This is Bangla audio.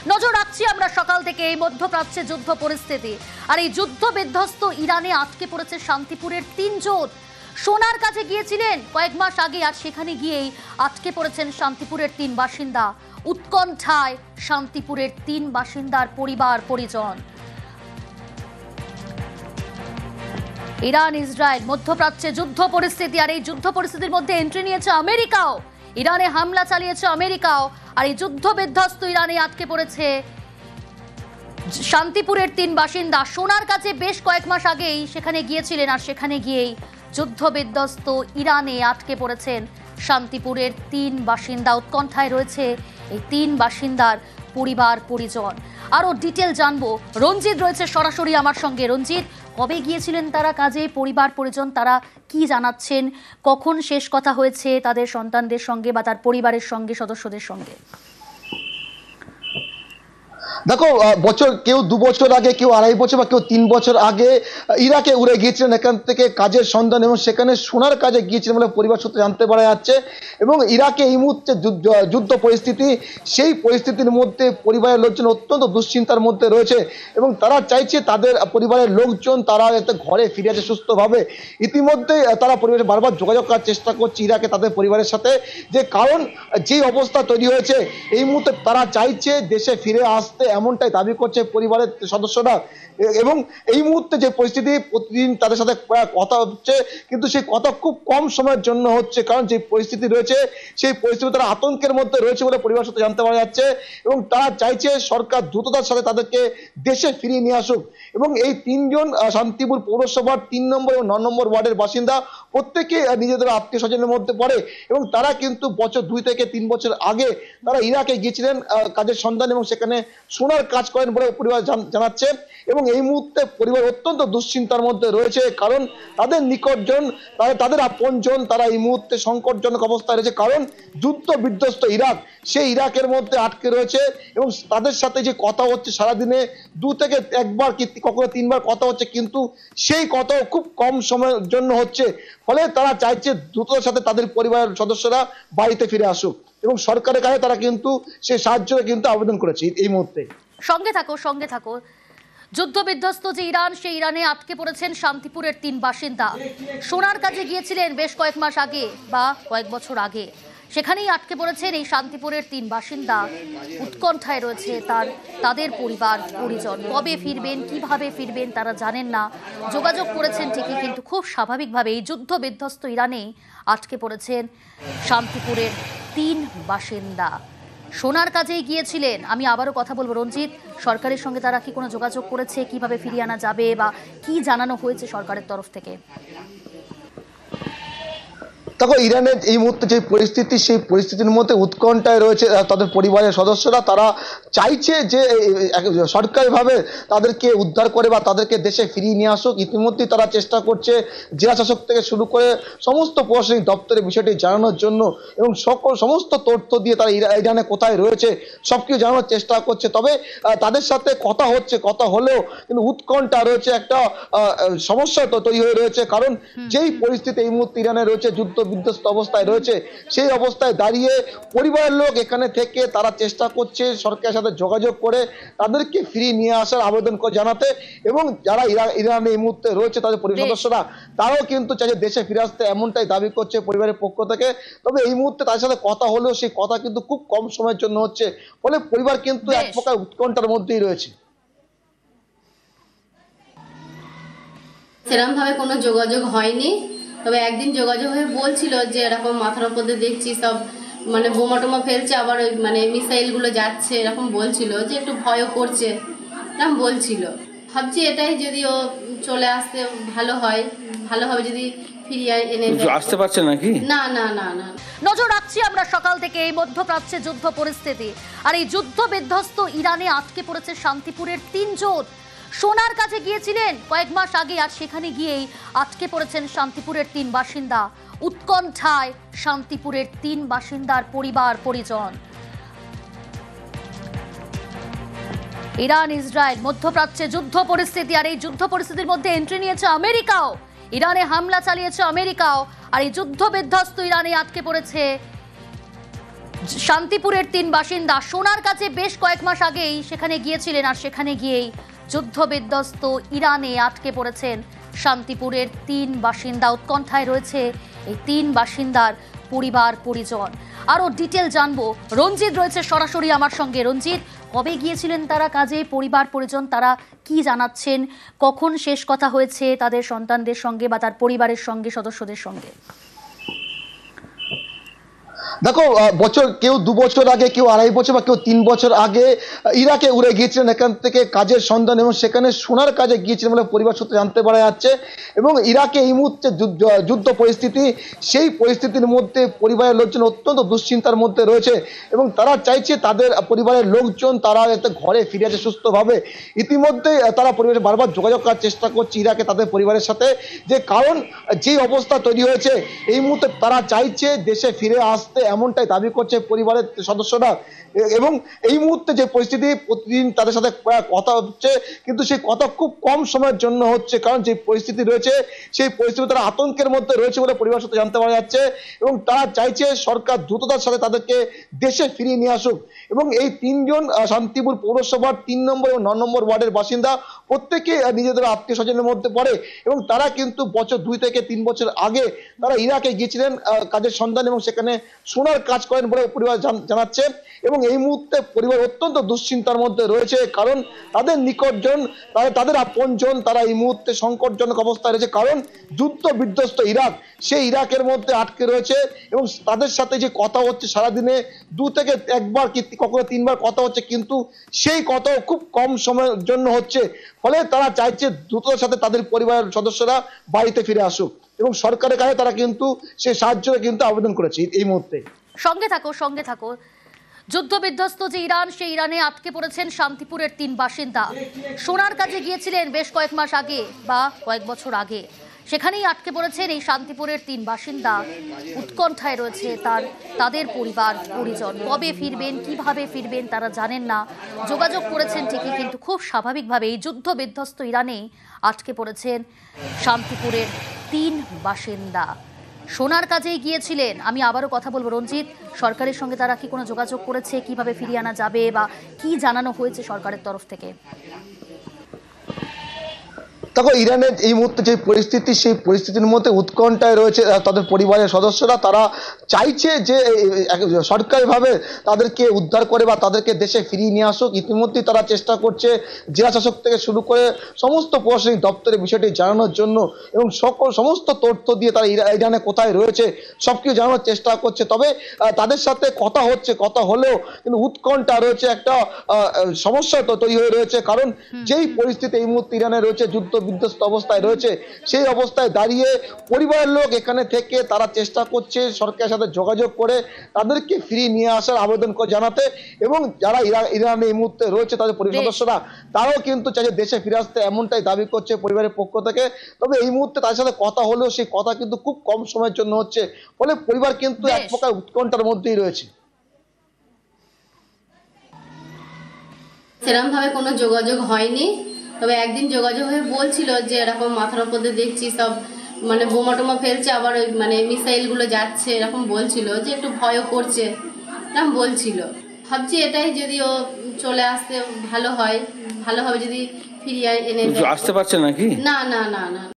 নজর রাখছি আমরা সকাল থেকে এই মধ্যপ্রাচ্যে যুদ্ধ পরিস্থিতি। আর এই যুদ্ধ বিধ্বস্ত ইরানে আটকে পড়েছে শান্তিপুরের 3 জন। সোনার কাছে গিয়েছিলেন কয়েক মাস আগে, আর সেখানে গিয়েই আটকে পড়েছেন শান্তিপুরের 3 বাসিন্দা। উৎকণ্ঠায় শান্তিপুরের 3 বাসিন্দার পরিবার পরিজন। ইরান ইসরায়েল মধ্যপ্রাচ্যে যুদ্ধ পরিস্থিতি, আর এই যুদ্ধ পরিস্থিতির মধ্যে এন্ট্রি নিয়েছে আমেরিকাও। ইরানে হামলা চালিয়েছে আমেরিকাও, আর এই যুদ্ধ বিধ্বস্ত ইরানে আটকে পড়েছে শান্তিপুরের 3 বাসিন্দা। সোনার কাছে বেশ কয়েক মাস আগেই সেখানে গিয়েছিলেন, আর সেখানে গিয়েই যুদ্ধ বিধ্বস্ত ইরানে আটকে পড়েছেন শান্তিপুরের 3 বাসিন্দা। উৎকণ্ঠায় রয়েছে এই 3 বাসিন্দার পরিবার পরিজন। আরো ডিটেল জানবো, রঞ্জিত রয়েছে সরাসরি আমার সঙ্গে। রঞ্জিত, কবে গিয়েছিলেন তারা কাজে, পরিবার পরিজন তারা কি জানাচ্ছেন, কখন শেষ কথা হয়েছে তাদের সন্তানদের সঙ্গে বা তার পরিবারের সঙ্গে, সদস্যদের সঙ্গে? দেখো, বছর কেউ 2 বছর আগে, কেউ 2.5 বছর বা কেউ 3 বছর আগে ইরাকে উড়ে গিয়েছিলেন এখান থেকে কাজের সন্ধান, এবং সেখানে সোনার কাজে গিয়েছিলেন বলে পরিবার সূত্রে জানতে পারা যাচ্ছে। এবং ইরাকে এই মুহূর্তে যুদ্ধ পরিস্থিতি, সেই পরিস্থিতির মধ্যে পরিবারের লোকজন অত্যন্ত দুশ্চিন্তার মধ্যে রয়েছে, এবং তারা চাইছে তাদের পরিবারের লোকজন তারা যাতে ঘরে ফিরে আসে সুস্থভাবে। ইতিমধ্যে তারা পরিবারে বারবার যোগাযোগ করার চেষ্টা করছে ইরাকে তাদের পরিবারের সাথে, যে কারণ যে অবস্থা তৈরি হয়েছে এই মুহূর্তে তারা চাইছে দেশে ফিরে আসতে, এমনটাই দাবি করছে পরিবারের সদস্যরা। এবং এই মুহূর্তে যে পরিস্থিতি, প্রতিদিন তাদের সাথে কথা হচ্ছে, কিন্তু সেই কথা খুব কম সময়ের জন্য হচ্ছে, কারণ যে পরিস্থিতি রয়েছে সেই পরিস্থিতি তারা আতঙ্কের মধ্যে রয়েছে বলে পরিবার সাথে জানতে পারা যাচ্ছে। এবং তারা চাইছে সরকার দ্রুততার সাথে তাদেরকে দেশে ফিরিয়ে নিয়ে আসুক। এবং এই 3 জন শান্তিপুর পৌরসভার 3 নম্বর এবং 9 নম্বর ওয়ার্ডের বাসিন্দা, প্রত্যেকে নিজেদের আত্মীয় স্বজনের মধ্যে পড়ে, এবং তারা কিন্তু বছর 2 থেকে 3 বছর আগে তারা ইরাকে গিয়েছিলেন কাজের সন্ধান, এবং সেখানে সোনার কাজ করেন বলে পরিবার জানাচ্ছে। এবং এই মুহূর্তে পরিবার অত্যন্ত দুশ্চিন্তার মধ্যে রয়েছে, কারণ তাদের নিকটজন, তাদের আপনজন তারা এই মুহূর্তে সংকটজনক অবস্থায় রয়েছে, কারণ যুদ্ধ বিধ্বস্ত ইরাক, সেই ইরাকের মধ্যে আটকে রয়েছে। এবং তাদের সাথে যে কথা হচ্ছে সারাদিনে 2 থেকে 1 বার কি কখনো 3 বার কথা হচ্ছে, কিন্তু সেই কথা খুব কম সময়ের জন্য হচ্ছে। ফলে তারা চাইছে দ্রুততার সাথে তাদের পরিবারের সদস্যরা বাড়িতে ফিরে আসুক, এবং সরকারের কাছে তারা কিন্তু সেই সাহায্যের কিন্তু আবেদন করেছে এই মুহূর্তে। সঙ্গে থাকো। যুদ্ধ বিধ্বস্ত যে ইরান, সেই ইরানে আটকে পড়েছেন শান্তিপুরের 3 বাসিন্দা। সোনার কাজে গিয়েছিলেন বেশ কয়েক মাস আগে বা কয়েক বছর আগে, সেখানেই আটকে পড়েছেন এই শান্তিপুরের 3 বাসিন্দা। উৎকণ্ঠায় রয়েছে তাদের পরিবার পরিজন। কবে ফিরবেন, কিভাবে ফিরবেন তারা জানেন না। যোগাযোগ করেছেন ঠিকই, কিন্তু খুব স্বাভাবিকভাবে এই যুদ্ধ বিধ্বস্ত ইরানে আটকে পড়েছেন শান্তিপুরের 3 বাসিন্দা। সোনার কাজে গিয়েছিলেন। আমি আবারও কথা বলবো, রঞ্জিত, সরকারের সঙ্গে তারা কি কোনো যোগাযোগ করেছে, কিভাবে ফিরিয়ে আনা যাবে বা কি জানানো হয়েছে সরকারের তরফ থেকে? দেখো, ইরানের এই মুহূর্তে যে পরিস্থিতি, সেই পরিস্থিতির মধ্যে উৎকণ্ঠায় রয়েছে তাদের পরিবারের সদস্যরা। তারা চাইছে যে সরকারিভাবে তাদেরকে উদ্ধার করে বা তাদেরকে দেশে ফিরিয়ে নিয়ে আসুক। ইতিমধ্যেই তারা চেষ্টা করছে জেলা শাসক থেকে শুরু করে সমস্ত প্রশাসনিক দপ্তরে বিষয়টি জানানোর জন্য, এবং সমস্ত তথ্য দিয়ে তারা ইরানে কোথায় রয়েছে সবকিছু জানানোর চেষ্টা করছে। তবে তাদের সাথে কথা হচ্ছে, কথা হলেও কিন্তু উৎকণ্ঠা রয়েছে, একটা সমস্যা তৈরি হয়ে রয়েছে, কারণ যেই পরিস্থিতি এই মুহূর্তে ইরানে রয়েছে, যুদ্ধ বিধ্বস্ত অবস্থায় রয়েছে, সেই অবস্থায় দাঁড়িয়ে পরিবারের লোক এখানে থেকে তারা চেষ্টা করছে সরকারের সাথে যোগাযোগ করে তাদেরকে ফিরিয়ে নিয়ে আসার আবেদন করে জানাতে। এবং যারা ইরানে এই মুহূর্তে রয়েছে তাদের পরিবার সদস্যরা, তারাও কিন্তু চাইছে দেশে ফিরে আসতে, এমনটাই দাবি করছে পরিবারের পক্ষ থেকে। তবে এই মুহূর্তে তাদের সাথে কথা হলেও সেই কথা কিন্তু খুব কম সময়ের জন্য হচ্ছে, ফলে পরিবার কিন্তু এক প্রকার উৎকণ্ঠার মধ্যেই রয়েছে। সেরকম ভাবে কোনো যোগাযোগ হয়নি। তবে একদিন যোগাযোগ হয়ে বলছিল যে এরকম মাথার উপর দিয়ে দেখছি সব মানে বোমা টোমা ফেলছে, আবার ওই মানে মিসাইলগুলো যাচ্ছে, এরকম বলছিল, যে একটু ভয়ও করছে এরকম বলছিল। ভাবছি এটাই, যদি ও চলে আসতে ভালো হয়, ভালো হবে যদি ফিরিয়ে এনে আসতে পারছে নাকি। না না না না নজর রাখছি আমরা সকাল থেকে এই মধ্যপ্রাচ্যে যুদ্ধ পরিস্থিতি। আর এই যুদ্ধ বিধ্বস্ত ইরানে আটকে পড়েছে শান্তিপুরের 3 জন। সোনার কাছে গিয়েছিলেন কয়েক মাস আগে, আর সেখানে গিয়েই আটকে পড়েছেন শান্তিপুরের 3 বাসিন্দা। উৎকণ্ঠায় শান্তিপুরের 3 বাসিন্দার পরিবার পরিজন। ইরান ইসরায়েল মধ্যপ্রাচ্যে যুদ্ধ পরিস্থিতি, আর এই যুদ্ধ পরিস্থিতির মধ্যে এন্ট্রি নিয়েছে আমেরিকাও। ইরানে হামলা চালিয়েছে আমেরিকাও, আর এই যুদ্ধ বিধ্বস্ত ইরানে আটকে পড়েছে শান্তিপুরের 3 বাসিন্দা সোনার কাছে বেশ কয়েক মাস আগেই সেখানে গিয়েছিলেন, আর সেখানে গিয়েই যুদ্ধ বিধ্বস্ত ইরানে আটকে পড়েছেন শান্তিপুরের 3 বাসিন্দা। উৎকণ্ঠায় রয়েছে এই 3 বাসিন্দার পরিবার পরিজন। আরও ডিটেল জানবো, রঞ্জিত রয়েছে সরাসরি আমার সঙ্গে। রঞ্জিত, কবে গিয়েছিলেন তারা কাজে, পরিবার পরিজন তারা কি জানাচ্ছেন, কখন শেষ কথা হয়েছে তাদের সন্তানদের সঙ্গে বা তার পরিবারের সঙ্গে, সদস্যদের সঙ্গে? দেখো, বছর কেউ 2 বছর আগে, কেউ 2.5 বছর বা কেউ 3 বছর আগে ইরাকে উড়ে গিয়েছিলেন এখান থেকে কাজের সন্ধান, এবং সেখানে সোনার কাজে গিয়েছিলেন বলে পরিবার সূত্রে জানতে পারা যাচ্ছে। এবং ইরাকে এই মুহূর্তে যুদ্ধ পরিস্থিতি, সেই পরিস্থিতির মধ্যে পরিবারের লোকজন অত্যন্ত দুশ্চিন্তার মধ্যে রয়েছে এবং তারা চাইছে তাদের পরিবারের লোকজন তারা যাতে ঘরে ফিরে আসে সুস্থভাবে। ইতিমধ্যে তারা পরিবারে বারবার যোগাযোগ করার চেষ্টা করছে ইরাকে তাদের পরিবারের সাথে, যে কারণ যে অবস্থা তৈরি হয়েছে এই মুহূর্তে তারা চাইছে দেশে ফিরে আসতে, এমনটাই দাবি করছে পরিবারের সদস্যরা। এবং এই মুহূর্তে যে পরিস্থিতি, প্রতিদিন তাদের সাথে কথা হচ্ছে, কিন্তু সেই কথা খুব কম সময়ের জন্য হচ্ছে, কারণ যে পরিস্থিতি রয়েছে সেই পরিস্থিতি তারা আতঙ্কের মধ্যে রয়েছে বলে পরিবার সূত্রে জানতে পারা যাচ্ছে। এবং তারা চাইছে সরকার দ্রুততার সাথে তাদেরকে দেশে ফিরিয়ে নিয়ে আসুক। এবং এই 3 জন শান্তিপুর পৌরসভার 3 নম্বর এবং 9 নম্বর ওয়ার্ডের বাসিন্দা, প্রত্যেকে নিজেদের আত্মীয় স্বজনের মধ্যে পড়ে এবং তারা কিন্তু বছর 2 থেকে 3 বছর আগে তারা ইরাকে গিয়েছিলেন কাজের সন্ধান, এবং সেখানে সোনার কাজ করেন বলে পরিবার জানাচ্ছে। এবং এই মুহূর্তে পরিবার অত্যন্ত দুশ্চিন্তার মধ্যে রয়েছে, কারণ তাদের নিকটজন, তাদের আপনজন তারা এই মুহূর্তে সংকটজনক অবস্থায় রয়েছে, কারণ যুদ্ধ বিধ্বস্ত ইরাক, সেই ইরাকের মধ্যে আটকে রয়েছে। এবং তাদের সাথে যে কথা হচ্ছে সারাদিনে 2 থেকে 1 বার কি কখনো 3 বার কথা হচ্ছে, কিন্তু সেই কথাও খুব কম সময়ের জন্য হচ্ছে। ফলে তারা চাইছে দ্রুততার সাথে তাদের পরিবারের সদস্যরা বাড়িতে ফিরে আসুক, এবং সরকারের কাছে তারা কিন্তু সেই সাহায্যের কিন্তু আবেদন করেছে এই মুহূর্তে। সঙ্গে থাকো। যুদ্ধ বিধ্বস্ত যে ইরান, সেই ইরানে আটকে পড়েছেন শান্তিপুরের 3 বাসিন্দা। সোনার কাজে গিয়েছিলেন বেশ কয়েক মাস আগে বা কয়েক বছর আগে, সেখানেই আটকে পড়েছেন এই শান্তিপুরের 3 বাসিন্দা। উৎকণ্ঠায় রয়েছে তাদের পরিবার পরিজন। কবে ফিরবেন, কিভাবে ফিরবেন তারা জানেন না। যোগাযোগ করেছেন ঠিকই, কিন্তু খুব স্বাভাবিকভাবে এই যুদ্ধ বিধ্বস্ত ইরানেই আটকে পড়েছেন শান্তিপুরের 3 বাসিন্দা। সোনার কাজেই গিয়েছিলেন। আমি আবারও কথা বলবো রঞ্জিত, সরকারের সঙ্গে তারা কি কোনো যোগাযোগ করেছে, কিভাবে ফিরিয়ে আনা যাবে বা কি জানানো হয়েছে সরকারের তরফ থেকে? দেখো, ইরানের এই মুহূর্তে যে পরিস্থিতি, সেই পরিস্থিতির মধ্যে উৎকণ্ঠায় রয়েছে তাদের পরিবারের সদস্যরা। তারা চাইছে যে সরকারিভাবে তাদেরকে উদ্ধার করে বা তাদেরকে দেশে ফিরিয়ে নিয়ে আসুক। ইতিমধ্যেই তারা চেষ্টা করছে জেলা শাসক থেকে শুরু করে সমস্ত প্রশাসনিক দপ্তরে বিষয়টি জানানোর জন্য, এবং সমস্ত তথ্য দিয়ে তারা ইরানে কোথায় রয়েছে সবকিছু জানানোর চেষ্টা করছে। তবে তাদের সাথে কথা হলেও কিন্তু উৎকণ্ঠা রয়েছে, একটা সমস্যা তৈরি হয়ে রয়েছে, কারণ যেই পরিস্থিতি এই মুহূর্তে ইরানে রয়েছে, যুদ্ধ বিধ্বস্ত অবস্থায় রয়েছে, সেই অবস্থায় দাঁড়িয়ে পরিবারের লোক এখানে থেকে তারা চেষ্টা করছে সরকারের সাথে যোগাযোগ করে তাদেরকে ফিরিয়ে নিয়ে আসার আবেদন জানাতে। এবং যারা ইরানে এই মুহূর্তে রয়েছে তাদের পরিবার সদস্যরা, তারাও কিন্তু চাইছে দেশে ফিরে আসতে, এমনটাই দাবি করছে পরিবারের পক্ষ থেকে। তবে এই মুহূর্তে তাদের সাথে কথা হলেও সেই কথা কিন্তু খুব কম সময়ের জন্য হচ্ছে, ফলে পরিবার কিন্তু এক প্রকার উৎকণ্ঠার মধ্যেই রয়েছে। সেরকম ভাবে কোনো যোগাযোগ হয়নি, তবে একদিন যোগাযোগ হয়ে বলছিল যে এরকম মাথার উপর দিয়ে দেখছি সব মানে বোমা টোমা ফেলছে, আবার ওই মানে মিসাইল গুলো যাচ্ছে, এরকম বলছিল, যে একটু ভয়ও করছে এরকম বলছিল। ভাবছি এটাই, যদি ও চলে আসতে ভালো হয়, ভালোভাবে যদি ফিরিয়ে এনে আসতে পারছে নাকি? না না না না